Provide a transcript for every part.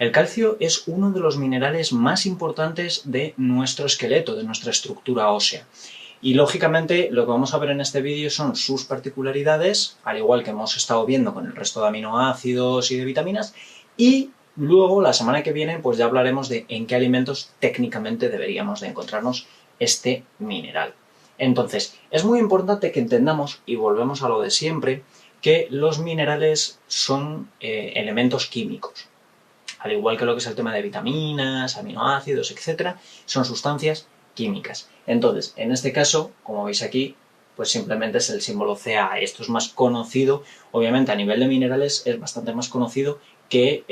El calcio es uno de los minerales más importantes de nuestro esqueleto, de nuestra estructura ósea. Y lógicamente lo que vamos a ver en este vídeo son sus particularidades, al igual que hemos estado viendo con el resto de aminoácidos y de vitaminas, y luego la semana que viene pues ya hablaremos de en qué alimentos técnicamente deberíamos de encontrarnos este mineral. Entonces, es muy importante que entendamos, y volvemos a lo de siempre, que los minerales son elementos químicos. Al igual que lo que es el tema de vitaminas, aminoácidos, etc., son sustancias químicas. Entonces, en este caso, como veis aquí, pues simplemente es el símbolo Ca. Esto es más conocido, obviamente a nivel de minerales es bastante más conocido que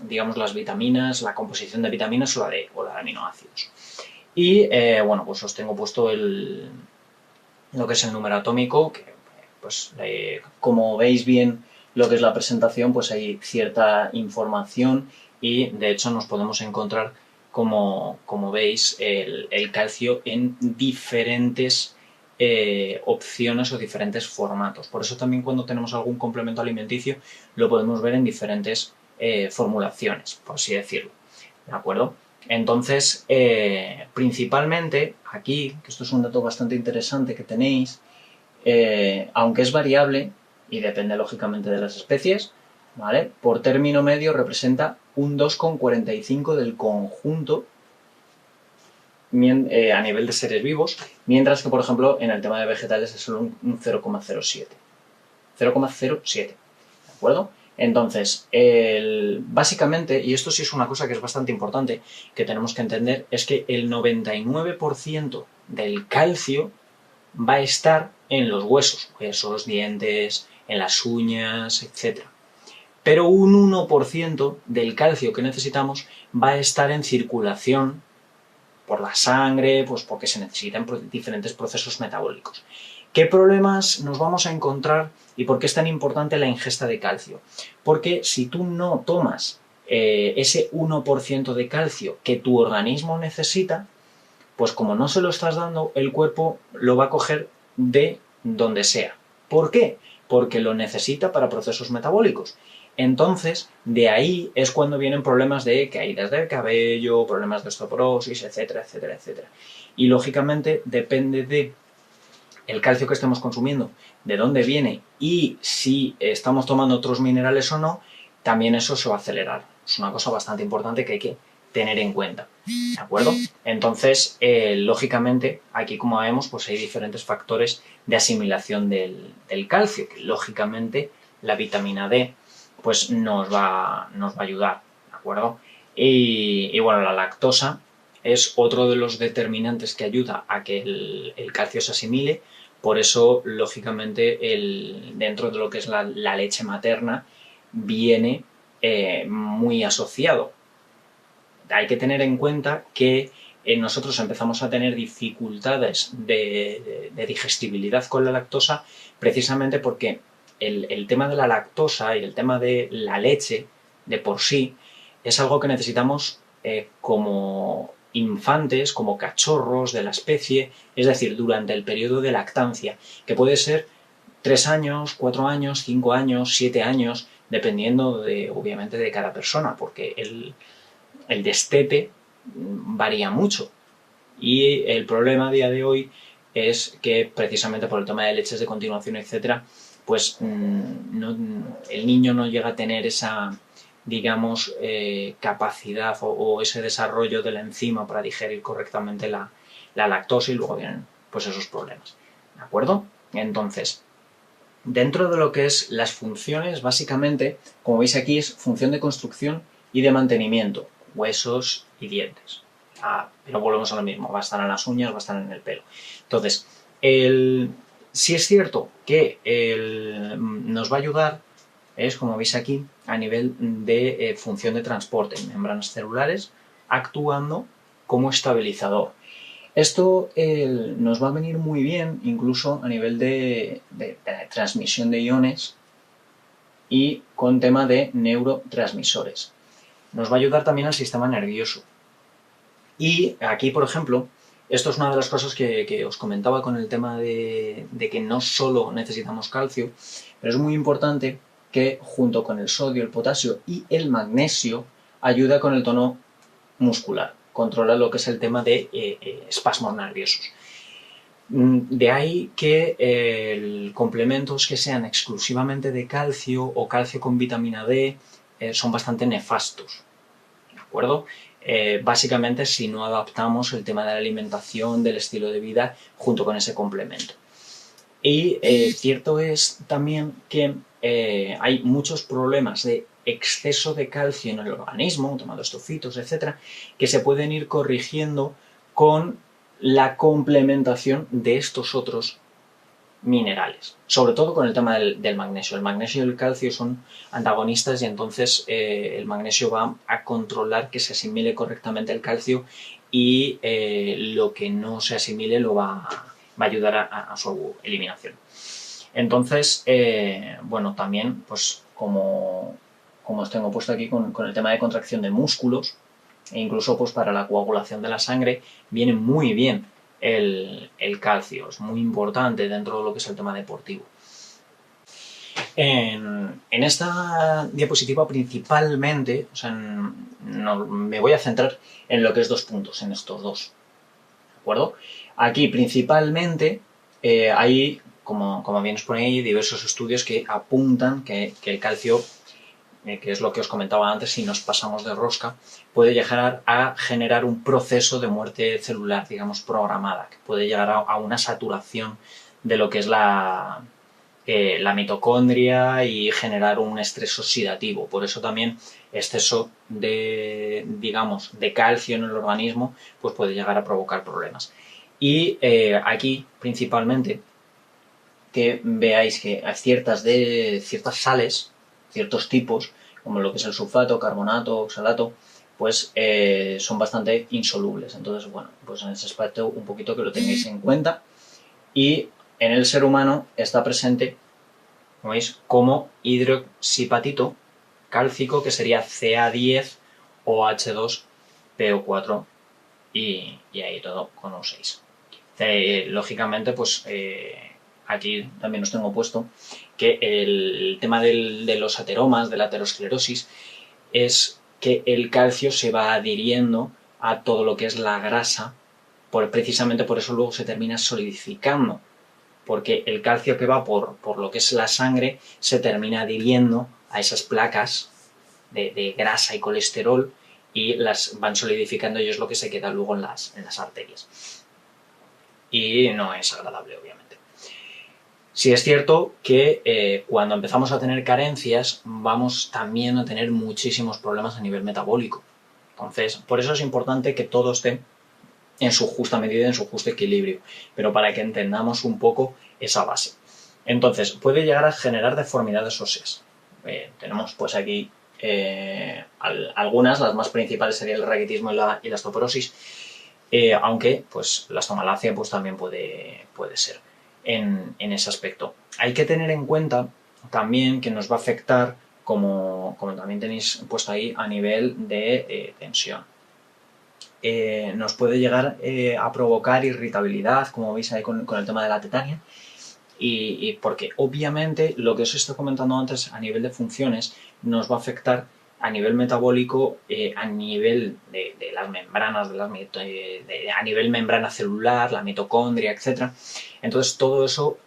digamos las vitaminas, la composición de vitaminas o la de aminoácidos. Y bueno, pues os tengo puesto lo que es el número atómico, que pues como veis bien lo que es la presentación, pues hay cierta información y de hecho nos podemos encontrar, como veis, el calcio en diferentes opciones o diferentes formatos. Por eso también cuando tenemos algún complemento alimenticio lo podemos ver en diferentes formulaciones, por así decirlo. ¿De acuerdo? Entonces, principalmente aquí, que esto es un dato bastante interesante que tenéis, aunque es variable y depende lógicamente de las especies, ¿vale? Por término medio representa un 2,45 del conjunto a nivel de seres vivos, mientras que, por ejemplo, en el tema de vegetales es solo un 0,07. 0,07, ¿de acuerdo? Entonces, básicamente, y esto sí es una cosa que es bastante importante, que tenemos que entender, es que el 99% del calcio va a estar en los huesos, dientes, en las uñas, etc. Pero un 1% del calcio que necesitamos va a estar en circulación por la sangre, pues porque se necesitan diferentes procesos metabólicos. ¿Qué problemas nos vamos a encontrar y por qué es tan importante la ingesta de calcio? Porque si tú no tomas ese 1% de calcio que tu organismo necesita, pues como no se lo estás dando, el cuerpo lo va a coger de donde sea. ¿Por qué? Porque lo necesita para procesos metabólicos. Entonces, de ahí es cuando vienen problemas de caídas del cabello, problemas de osteoporosis, etcétera, etcétera, etcétera. Y lógicamente depende de el calcio que estemos consumiendo, de dónde viene y si estamos tomando otros minerales o no, también eso se va a acelerar. Es una cosa bastante importante que hay que tener en cuenta, ¿de acuerdo? Entonces, lógicamente, aquí como vemos, pues hay diferentes factores de asimilación del calcio, que lógicamente la vitamina D pues nos va a ayudar, ¿de acuerdo? Y bueno, la lactosa es otro de los determinantes que ayuda a que el calcio se asimile. Por eso, lógicamente, dentro de lo que es la leche materna viene muy asociado. Hay que tener en cuenta que nosotros empezamos a tener dificultades de digestibilidad con la lactosa precisamente porque el tema de la lactosa y el tema de la leche de por sí es algo que necesitamos como infantes, como cachorros de la especie, es decir, durante el periodo de lactancia, que puede ser 3 años, 4 años, 5 años, 7 años, dependiendo obviamente de cada persona, porque el destete varía mucho. Y el problema a día de hoy es que precisamente por el tema de leches de continuación, etcétera, pues el niño no llega a tener esa, digamos, capacidad o ese desarrollo de la enzima para digerir correctamente la lactosa y luego vienen pues esos problemas. ¿De acuerdo? Entonces, dentro de lo que es las funciones, básicamente, como veis aquí, es función de construcción y de mantenimiento, huesos y dientes. Pero volvemos a lo mismo, va a estar en las uñas, va a estar en el pelo. Entonces, sí es cierto que nos va a ayudar, es como veis aquí, a nivel de función de transporte en membranas celulares, actuando como estabilizador. Esto nos va a venir muy bien incluso a nivel de transmisión de iones y con tema de neurotransmisores. Nos va a ayudar también al sistema nervioso. Y aquí, por ejemplo, esto es una de las cosas que os comentaba con el tema de que no solo necesitamos calcio, pero es muy importante que junto con el sodio, el potasio y el magnesio ayuda con el tono muscular, controla lo que es el tema de espasmos nerviosos. De ahí que complementos que sean exclusivamente de calcio o calcio con vitamina D son bastante nefastos, ¿de acuerdo? Básicamente si no adaptamos el tema de la alimentación, del estilo de vida, junto con ese complemento. Y cierto es también que hay muchos problemas de exceso de calcio en el organismo, tomando estofitos, etcétera, que se pueden ir corrigiendo con la complementación de estos otros minerales, sobre todo con el tema del magnesio. El magnesio y el calcio son antagonistas y entonces el magnesio va a controlar que se asimile correctamente el calcio y lo que no se asimile lo va a ayudar a su eliminación. Entonces, bueno, también, pues como os tengo puesto aquí con el tema de contracción de músculos, e incluso pues para la coagulación de la sangre, viene muy bien el calcio, es muy importante dentro de lo que es el tema deportivo. En esta diapositiva principalmente, o sea, me voy a centrar en lo que es 2 puntos, en estos dos, ¿de acuerdo? Aquí principalmente hay, como bien os pone ahí, diversos estudios que apuntan que el calcio, que es lo que os comentaba antes, si nos pasamos de rosca, puede llegar a generar un proceso de muerte celular, digamos, programada, que puede llegar a una saturación de lo que es la mitocondria y generar un estrés oxidativo. Por eso también exceso de, digamos, de calcio en el organismo pues puede llegar a provocar problemas. Y aquí, principalmente, que veáis que hay ciertas sales, ciertos tipos, como lo que es el sulfato, carbonato, oxalato, pues son bastante insolubles. Entonces, bueno, pues en ese aspecto un poquito que lo tengáis en cuenta. Y en el ser humano está presente, como veis, como hidroxipatito cálcico, que sería Ca10 o H2PO4 y ahí todo con un 6. Lógicamente, pues aquí también os tengo puesto que el tema de los ateromas, de la aterosclerosis, es que el calcio se va adhiriendo a todo lo que es la grasa, precisamente por eso luego se termina solidificando, porque el calcio que va por lo que es la sangre se termina adhiriendo a esas placas de grasa y colesterol y las van solidificando y es lo que se queda luego en las arterias. Y no es agradable, obviamente. Sí es cierto que cuando empezamos a tener carencias vamos también a tener muchísimos problemas a nivel metabólico. Entonces, por eso es importante que todo esté en su justa medida, en su justo equilibrio, pero para que entendamos un poco esa base. Entonces, puede llegar a generar deformidades óseas. Tenemos pues aquí algunas, las más principales serían el raquitismo y la osteoporosis, aunque pues la estomalacia pues también puede ser en ese aspecto. Hay que tener en cuenta también que nos va a afectar, como también tenéis puesto ahí, a nivel de tensión. Nos puede llegar a provocar irritabilidad, como veis ahí con el tema de la tetania, y porque obviamente lo que os estoy comentando antes a nivel de funciones nos va a afectar a nivel metabólico, a nivel de las membranas, a nivel membrana celular, la mitocondria, etc. Entonces todo eso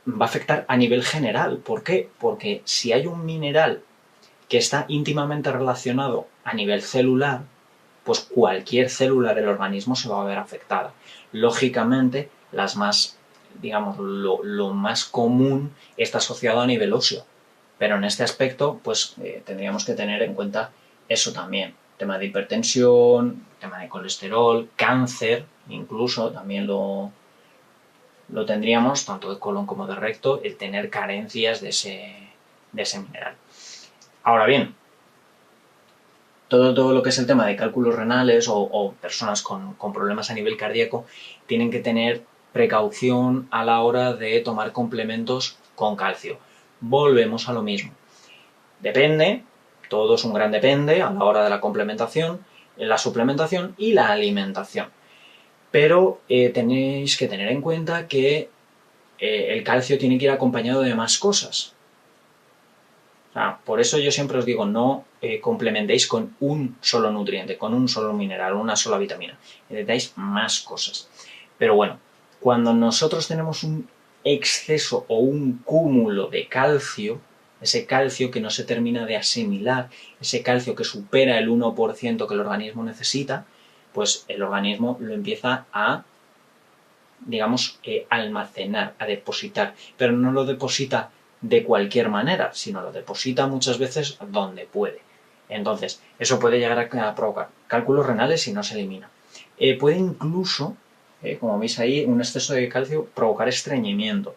va a afectar a nivel general. ¿Por qué? Porque si hay un mineral que está íntimamente relacionado a nivel celular, pues cualquier célula del organismo se va a ver afectada. Lógicamente, las más, digamos, lo más común está asociado a nivel óseo, pero en este aspecto, pues tendríamos que tener en cuenta eso también. Tema de hipertensión, tema de colesterol, cáncer, incluso también lo tendríamos, tanto de colon como de recto, el tener carencias de ese mineral. Ahora bien, todo lo que es el tema de cálculos renales o personas con problemas a nivel cardíaco tienen que tener precaución a la hora de tomar complementos con calcio. Volvemos a lo mismo. Depende, todo es un gran depende a la hora de la complementación, la suplementación y la alimentación. Pero tenéis que tener en cuenta que el calcio tiene que ir acompañado de más cosas. Por eso yo siempre os digo, no complementéis con un solo nutriente, con un solo mineral, una sola vitamina. Necesitáis más cosas. Pero bueno, cuando nosotros tenemos un exceso o un cúmulo de calcio, ese calcio que no se termina de asimilar, ese calcio que supera el 1% que el organismo necesita, pues el organismo lo empieza a, digamos, almacenar, a depositar, pero no lo deposita de cualquier manera, sino lo deposita muchas veces donde puede. Entonces, eso puede llegar a provocar cálculos renales si no se elimina. Puede incluso, como veis ahí, un exceso de calcio provocar estreñimiento.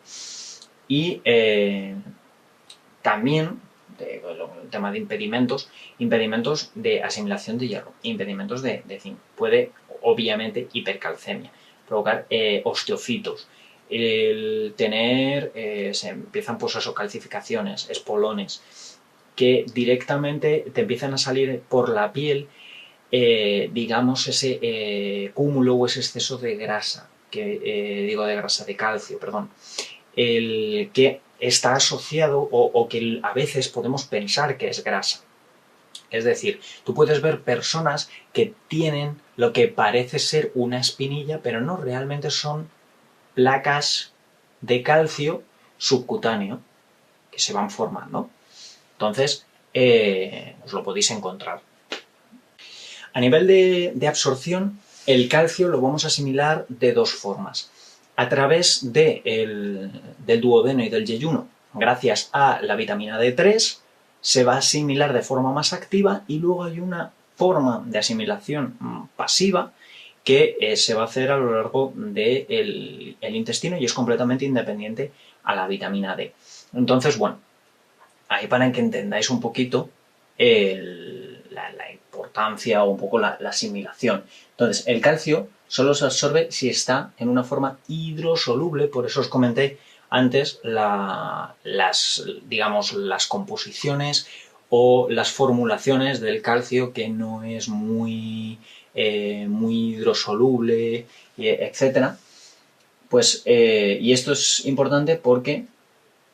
Y también, el tema de impedimentos de asimilación de hierro, impedimentos de zinc. Puede, obviamente, hipercalcemia, provocar osteocitos. El tener, se empiezan pues eso, calcificaciones, espolones, que directamente te empiezan a salir por la piel, digamos, ese cúmulo o ese exceso de grasa, de calcio, perdón, el que está asociado o que a veces podemos pensar que es grasa. Es decir, tú puedes ver personas que tienen lo que parece ser una espinilla, pero no, realmente son placas de calcio subcutáneo que se van formando. Entonces, os lo podéis encontrar. A nivel de absorción, el calcio lo vamos a asimilar de dos formas. A través del duodeno y del yeyuno, gracias a la vitamina D3, se va a asimilar de forma más activa, y luego hay una forma de asimilación pasiva que se va a hacer a lo largo del intestino y es completamente independiente a la vitamina D. Entonces, bueno, ahí para que entendáis un poquito la importancia o un poco la asimilación. Entonces, el calcio solo se absorbe si está en una forma hidrosoluble, por eso os comenté antes las composiciones o las formulaciones del calcio que no es muy hidrosoluble, etc. Pues, y esto es importante porque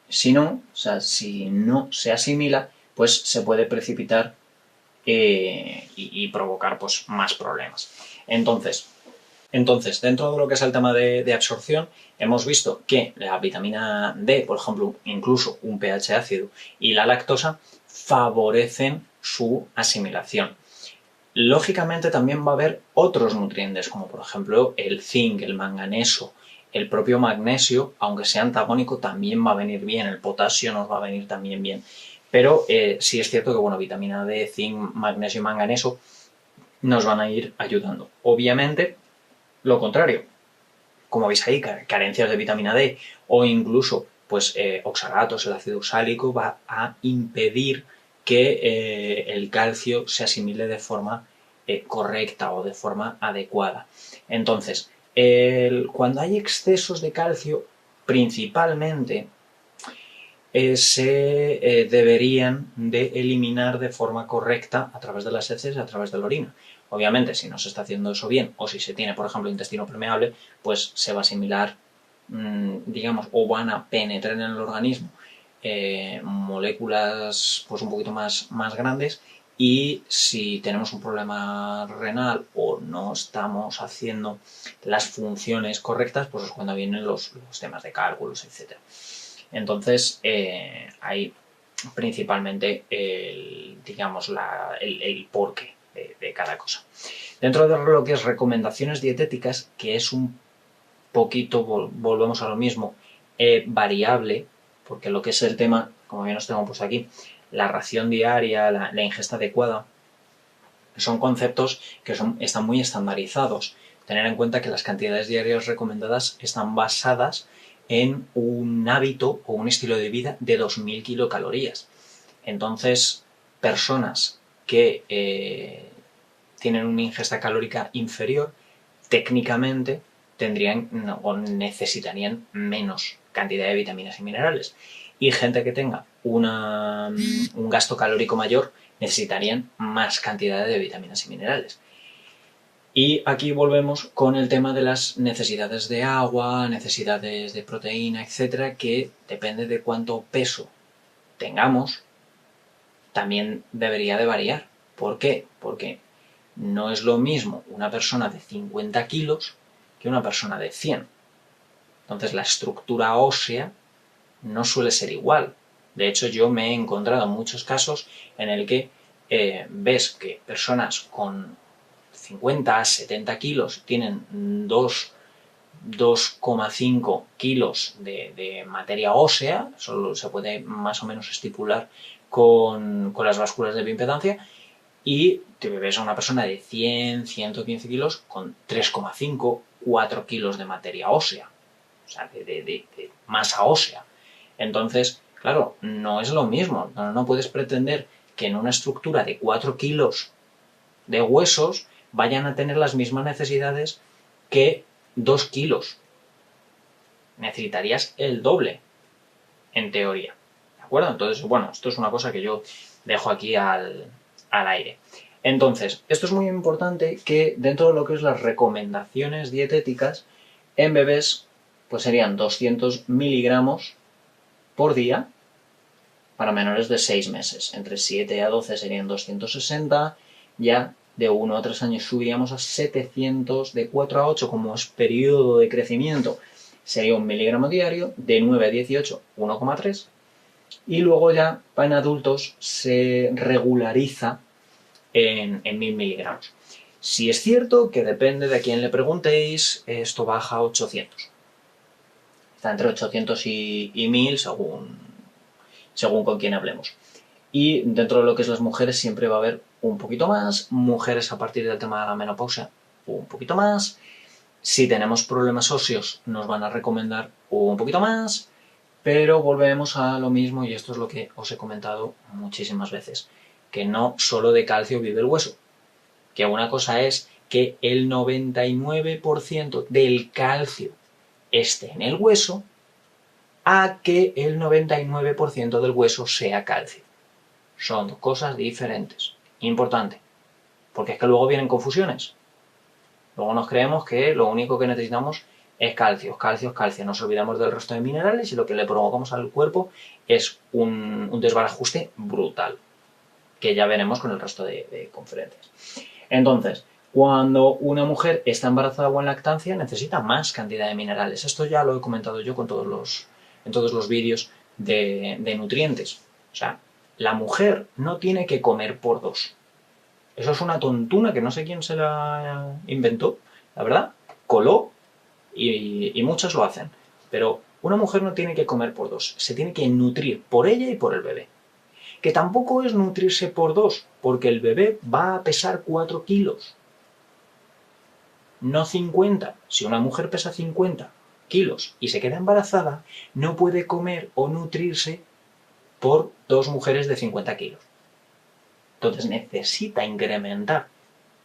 si no se asimila, pues se puede precipitar y provocar pues más problemas. Entonces, dentro de lo que es el tema de absorción, hemos visto que la vitamina D, por ejemplo, incluso un pH ácido y la lactosa favorecen su asimilación. Lógicamente también va a haber otros nutrientes, como por ejemplo el zinc, el manganeso, el propio magnesio, aunque sea antagónico, también va a venir bien, el potasio nos va a venir también bien. Pero sí es cierto que, bueno, vitamina D, zinc, magnesio y manganeso nos van a ir ayudando. Obviamente, lo contrario, como veis ahí, carencias de vitamina D o incluso pues oxalatos, el ácido oxálico, va a impedir que el calcio se asimile de forma correcta o de forma adecuada. Entonces, cuando hay excesos de calcio, principalmente se deberían de eliminar de forma correcta a través de las heces y a través de la orina. Obviamente, si no se está haciendo eso bien, o si se tiene, por ejemplo, intestino permeable, pues se va a asimilar, digamos, o van a penetrar en el organismo moléculas pues un poquito más grandes, y si tenemos un problema renal o no estamos haciendo las funciones correctas, pues es cuando vienen los temas de cálculos, etc. Entonces, hay principalmente el porqué de cada cosa. Dentro de lo que es recomendaciones dietéticas, que es un poquito, volvemos a lo mismo, variable, porque lo que es el tema, como bien os tengo puesto aquí, la ración diaria, la ingesta adecuada, son conceptos que están muy estandarizados. Tener en cuenta que las cantidades diarias recomendadas están basadas en un hábito o un estilo de vida de 2000 kilocalorías. Entonces, personas que tienen una ingesta calórica inferior, técnicamente tendrían o necesitarían menos cantidad de vitaminas y minerales. Y gente que tenga un gasto calórico mayor necesitarían más cantidad de vitaminas y minerales. Y aquí volvemos con el tema de las necesidades de agua, necesidades de proteína, etcétera, que depende de cuánto peso tengamos, también debería de variar. ¿Por qué? Porque no es lo mismo una persona de 50 kilos que una persona de 100. Entonces la estructura ósea no suele ser igual. De hecho, yo me he encontrado en muchos casos en el que ves que personas con 50, 70 kilos tienen 2,5 kilos de materia ósea, eso se puede más o menos estipular con las básculas de bioimpedancia, y te ves a una persona de 100, 115 kilos con 3,5, 4 kilos de materia ósea, o sea, de masa ósea. Entonces, claro, no es lo mismo, no puedes pretender que en una estructura de 4 kilos de huesos vayan a tener las mismas necesidades que 2 kilos. Necesitarías el doble, en teoría. ¿De acuerdo? Entonces, bueno, esto es una cosa que yo dejo aquí al aire. Entonces, esto es muy importante que dentro de lo que es las recomendaciones dietéticas, en bebés, pues serían 200 miligramos por día para menores de 6 meses. Entre 7 a 12 serían 260, ya de 1 a 3 años subiríamos a 700, de 4 a 8 como es periodo de crecimiento sería 1 miligramo diario, de 9 a 18 1,3, y luego ya en adultos se regulariza en 1000 miligramos. Si es cierto que depende de a quién le preguntéis, esto baja a 800. Está entre 800 y 1000 según con quién hablemos. Y dentro de lo que es las mujeres siempre va a haber un poquito más, mujeres a partir del tema de la menopausia un poquito más. Si tenemos problemas óseos nos van a recomendar un poquito más, pero volvemos a lo mismo, y esto es lo que os he comentado muchísimas veces, que no solo de calcio vive el hueso, que una cosa es que el 99% del calcio esté en el hueso a que el 99% del hueso sea calcio. Son dos cosas diferentes. Importante, porque es que luego vienen confusiones. Luego nos creemos que lo único que necesitamos es calcio, calcio, calcio. Nos olvidamos del resto de minerales y lo que le provocamos al cuerpo es un desbarajuste brutal, que ya veremos con el resto de conferencias. Entonces, cuando una mujer está embarazada o en lactancia, necesita más cantidad de minerales. Esto ya lo he comentado yo en todos los vídeos de nutrientes. O sea, la mujer no tiene que comer por dos. Eso es una tontuna que no sé quién se la inventó, la verdad, coló y muchas lo hacen. Pero una mujer no tiene que comer por dos, se tiene que nutrir por ella y por el bebé. Que tampoco es nutrirse por dos, porque el bebé va a pesar 4 kilos, no 50. Si una mujer pesa 50 kilos y se queda embarazada, no puede comer o nutrirse por dos mujeres de 50 kilos. Entonces necesita incrementar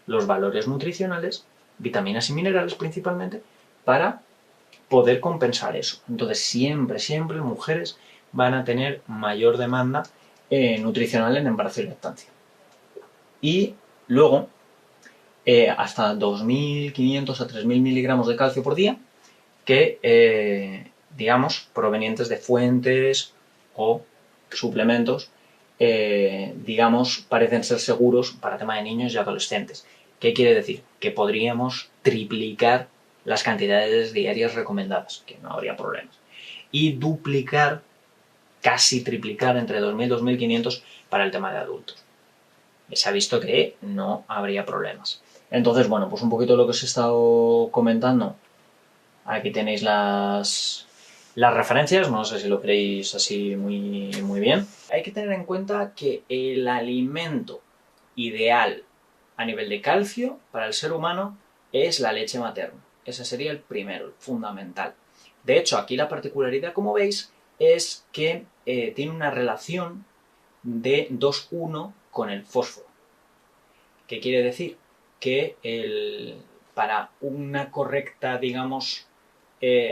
los valores nutricionales, vitaminas y minerales principalmente, para poder compensar eso. Entonces siempre, siempre mujeres van a tener mayor demanda nutricional en embarazo y lactancia. Y luego, hasta 2.500 a 3.000 miligramos de calcio por día, que, digamos, provenientes de fuentes o suplementos, digamos, parecen ser seguros para tema de niños y adolescentes. ¿Qué quiere decir? Que podríamos triplicar las cantidades diarias recomendadas, que no habría problemas. Y duplicar, casi triplicar, entre 2.000 y 2.500 para el tema de adultos. Se ha visto que no habría problemas. Entonces, bueno, pues un poquito lo que os he estado comentando. Aquí tenéis las referencias, no sé si lo creéis así muy, muy bien. Hay que tener en cuenta que el alimento ideal a nivel de calcio para el ser humano es la leche materna. Ese sería el primero, el fundamental. De hecho, aquí la particularidad, como veis, es que tiene una relación de 2:1 con el fósforo. ¿Qué quiere decir? Que para una correcta, digamos,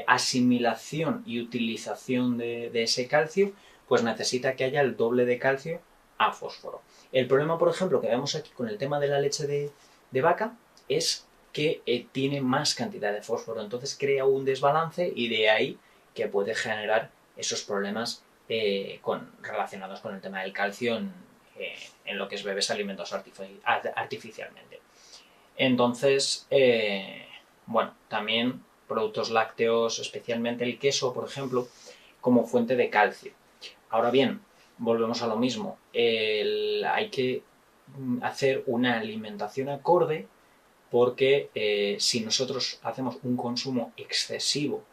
asimilación y utilización de ese calcio, pues necesita que haya el doble de calcio a fósforo. El problema, por ejemplo, que vemos aquí con el tema de la leche de vaca es que tiene más cantidad de fósforo, entonces crea un desbalance y de ahí que puede generar esos problemas relacionados con el tema del calcio en lo que es bebés alimentos artificialmente. Entonces, bueno, también productos lácteos, especialmente el queso, por ejemplo, como fuente de calcio. Ahora bien, volvemos a lo mismo. Hay que hacer una alimentación acorde porque si nosotros hacemos un consumo excesivo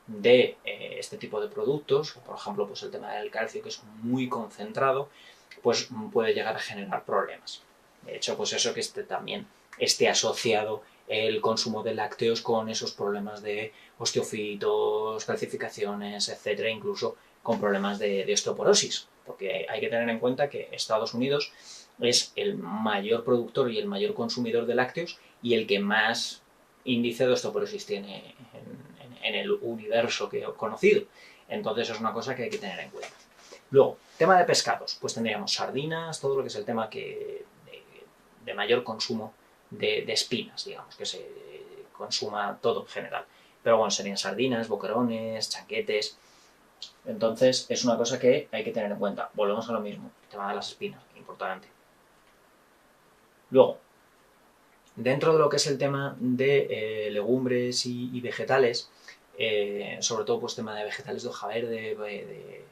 de este tipo de productos, por ejemplo, pues el tema del calcio, que es muy concentrado, pues puede llegar a generar problemas. De hecho, pues eso que también esté asociado el consumo de lácteos con esos problemas de osteofitos, calcificaciones, etcétera, incluso con problemas de osteoporosis, porque hay que tener en cuenta que Estados Unidos es el mayor productor y el mayor consumidor de lácteos y el que más índice de osteoporosis tiene en el universo que he conocido. Entonces es una cosa que hay que tener en cuenta. Luego, tema de pescados, pues tendríamos sardinas, todo lo que es el tema de mayor consumo de espinas, digamos, que se consuma todo en general. Pero bueno, serían sardinas, boquerones, chanquetes. Entonces es una cosa que hay que tener en cuenta. Volvemos a lo mismo, el tema de las espinas, importante. Luego, dentro de lo que es el tema de legumbres y vegetales, sobre todo pues tema de vegetales de hoja verde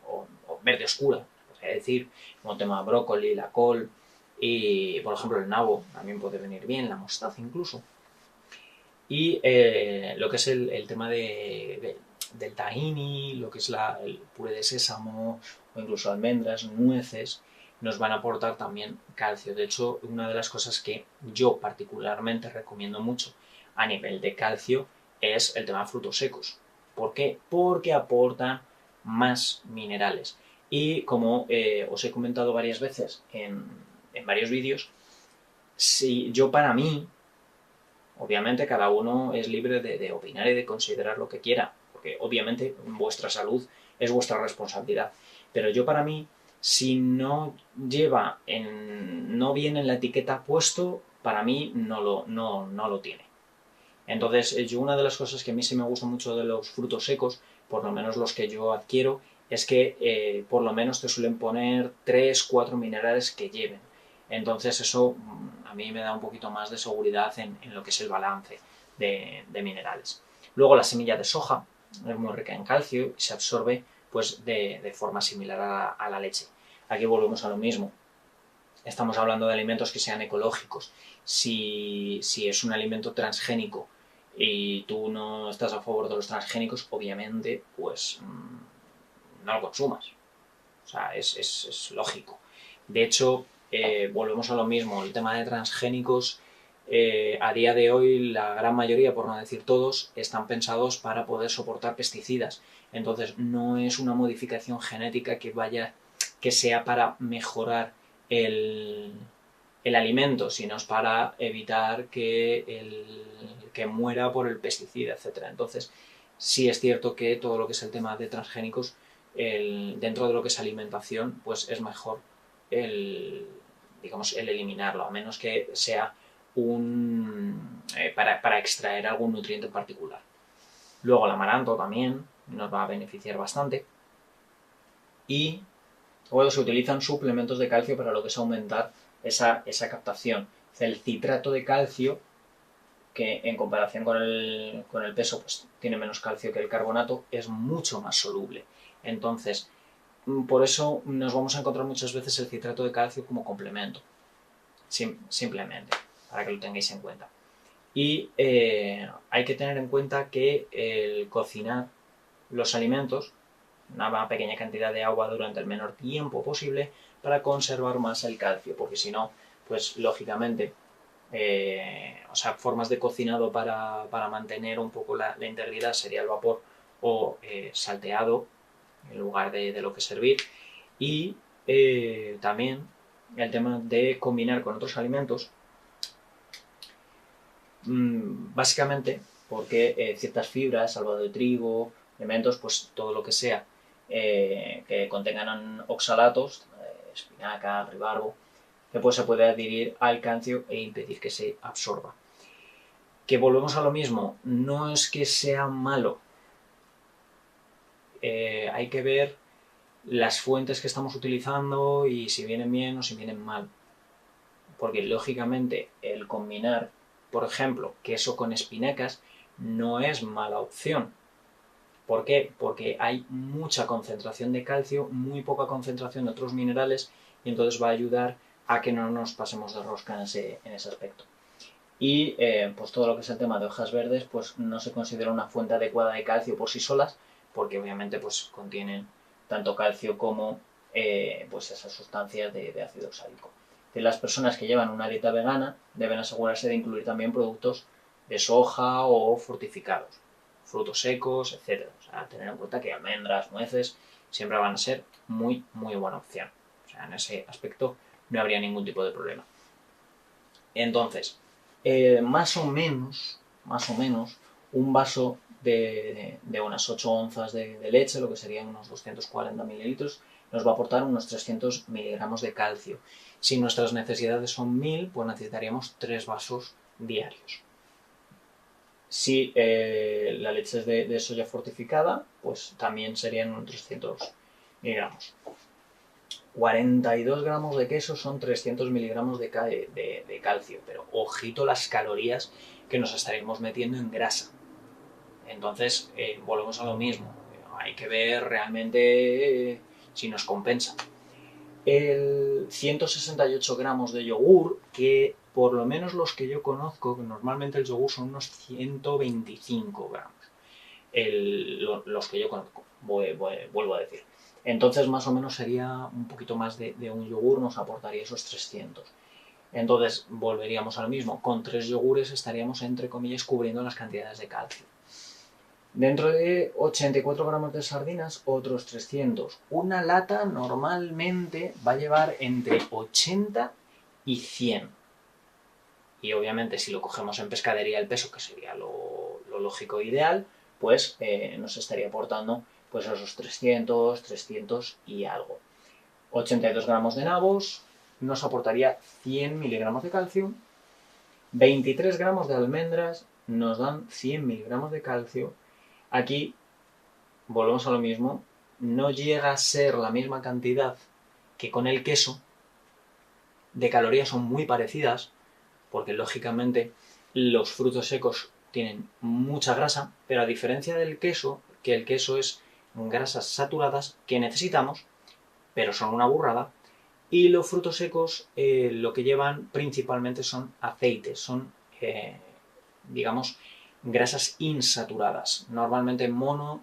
o verde oscura, es decir, como tema brócoli, la col y por ejemplo el nabo también puede venir bien, la mostaza incluso. Y lo que es el tema del tahini, lo que es el puré de sésamo o incluso almendras, nueces, nos van a aportar también calcio. De hecho, una de las cosas que yo particularmente recomiendo mucho a nivel de calcio es el tema de frutos secos. ¿Por qué? Porque aportan más minerales. Y como os he comentado varias veces en varios vídeos, si yo para mí, obviamente cada uno es libre de opinar y de considerar lo que quiera, porque obviamente vuestra salud es vuestra responsabilidad. Pero yo para mí, si no no viene en la etiqueta puesto, para mí no lo tiene. Entonces, yo una de las cosas que a mí sí me gusta mucho de los frutos secos, por lo menos los que yo adquiero, es que por lo menos te suelen poner 3-4 minerales que lleven. Entonces eso a mí me da un poquito más de seguridad en lo que es el balance de minerales. Luego la semilla de soja es muy rica en calcio y se absorbe pues de forma similar a la leche. Aquí volvemos a lo mismo. Estamos hablando de alimentos que sean ecológicos. Si es un alimento transgénico y tú no estás a favor de los transgénicos, obviamente, pues no lo consumas. O sea, es lógico. De hecho, volvemos a lo mismo. El tema de transgénicos, a día de hoy, la gran mayoría, por no decir todos, están pensados para poder soportar pesticidas. Entonces, no es una modificación genética que sea para mejorar el alimento, sino es para evitar que muera por el pesticida, etc. Entonces, sí es cierto que todo lo que es el tema de transgénicos, dentro de lo que es alimentación, pues es mejor digamos, el eliminarlo, a menos que sea para extraer algún nutriente en particular. Luego el amaranto también nos va a beneficiar bastante. Y luego se utilizan suplementos de calcio para lo que es aumentar esa captación. El citrato de calcio, que en comparación con el peso pues tiene menos calcio que el carbonato, es mucho más soluble. Entonces, por eso nos vamos a encontrar muchas veces el citrato de calcio como complemento. Simplemente, para que lo tengáis en cuenta. Y hay que tener en cuenta que el cocinar los alimentos, una pequeña cantidad de agua durante el menor tiempo posible para conservar más el calcio, porque si no, pues lógicamente, formas de cocinado para mantener un poco la integridad sería el vapor o salteado en lugar de lo que servir. Y también el tema de combinar con otros alimentos, básicamente porque ciertas fibras, salvo de trigo, alimentos, pues todo lo que sea que contengan oxalatos, espinaca, ribarbo, que pues se puede adherir al calcio e impedir que se absorba. Que volvemos a lo mismo, no es que sea malo, hay que ver las fuentes que estamos utilizando y si vienen bien o si vienen mal. Porque lógicamente el combinar, por ejemplo, queso con espinacas no es mala opción. ¿Por qué? Porque hay mucha concentración de calcio, muy poca concentración de otros minerales y entonces va a ayudar a que no nos pasemos de rosca en ese aspecto. Y pues todo lo que es el tema de hojas verdes pues no se considera una fuente adecuada de calcio por sí solas porque obviamente pues contienen tanto calcio como pues esas sustancias de ácido oxálico. Las personas que llevan una dieta vegana deben asegurarse de incluir también productos de soja o fortificados, frutos secos, etc. O sea, tener en cuenta que almendras, nueces siempre van a ser muy buena opción. O sea, en ese aspecto no habría ningún tipo de problema. Entonces, más o menos, un vaso de unas 8 onzas de leche, lo que serían unos 240 mililitros, nos va a aportar unos 300 miligramos de calcio. Si nuestras necesidades son 1000, pues necesitaríamos 3 vasos diarios. Si la leche es de soya fortificada, pues también serían unos 300 miligramos. 42 gramos de queso son 300 miligramos de calcio, pero ojito las calorías que nos estaríamos metiendo en grasa. Entonces, volvemos a lo mismo. Hay que ver realmente si nos compensa. El 168 gramos de yogur, que por lo menos los que yo conozco, que normalmente el yogur son unos 125 gramos. Los que yo conozco, vuelvo a decir. Entonces más o menos sería un poquito más de un yogur, nos aportaría esos 300. Entonces volveríamos a lo mismo, con 3 yogures estaríamos entre comillas cubriendo las cantidades de calcio. Dentro de 84 gramos de sardinas, otros 300. Una lata normalmente va a llevar entre 80 y 100. Y obviamente si lo cogemos en pescadería el peso, que sería lo lógico e ideal, pues nos estaría aportando pues esos 300 y algo. 82 gramos de nabos nos aportaría 100 miligramos de calcio. 23 gramos de almendras nos dan 100 miligramos de calcio. Aquí volvemos a lo mismo, no llega a ser la misma cantidad que con el queso. De calorías son muy parecidas, porque lógicamente los frutos secos tienen mucha grasa, pero a diferencia del queso, que el queso es grasas saturadas que necesitamos, pero son una burrada, y los frutos secos lo que llevan principalmente son aceites, son, digamos, grasas insaturadas, normalmente mono,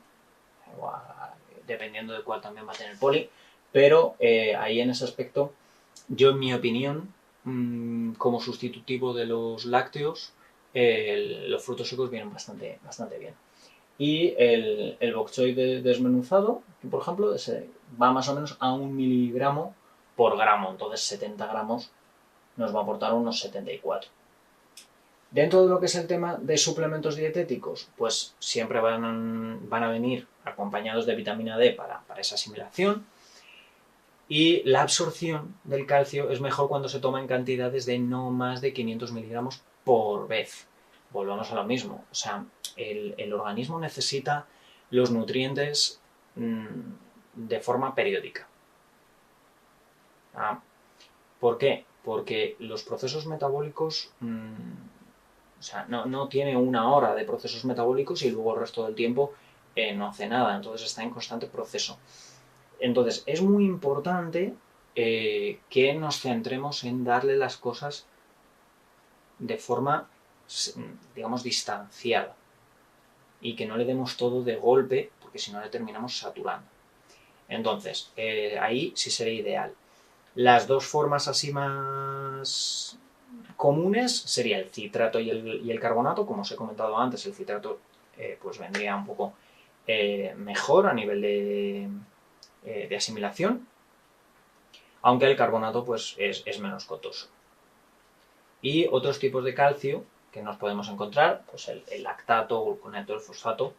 dependiendo de cuál también va a tener poli, pero ahí en ese aspecto, yo en mi opinión, como sustitutivo de los lácteos, los frutos secos vienen bastante bien. Y el bok choy desmenuzado, por ejemplo, va más o menos a 1 miligramo por gramo, entonces 70 gramos nos va a aportar unos 74. Dentro de lo que es el tema de suplementos dietéticos, pues siempre van a venir acompañados de vitamina D para esa asimilación. Y la absorción del calcio es mejor cuando se toma en cantidades de no más de 500 miligramos por vez. Volvamos a lo mismo. O sea, el organismo necesita los nutrientes de forma periódica. ¿Por qué? Porque los procesos metabólicos, o sea, no tiene una hora de procesos metabólicos y luego el resto del tiempo no hace nada. Entonces está en constante proceso. Entonces, es muy importante que nos centremos en darle las cosas de forma, digamos, distanciada y que no le demos todo de golpe, porque si no le terminamos saturando. Entonces, ahí sí sería ideal. Las dos formas así más comunes sería el citrato y el carbonato. Como os he comentado antes, el citrato pues vendría un poco mejor a nivel de asimilación, aunque el carbonato pues es menos costoso. Y otros tipos de calcio que nos podemos encontrar, pues el lactato, gluconato, el fosfato.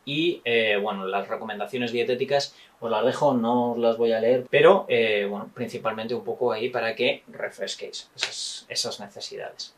Y bueno, las recomendaciones dietéticas os las dejo, no os las voy a leer, pero bueno, principalmente un poco ahí para que refresquéis esas necesidades.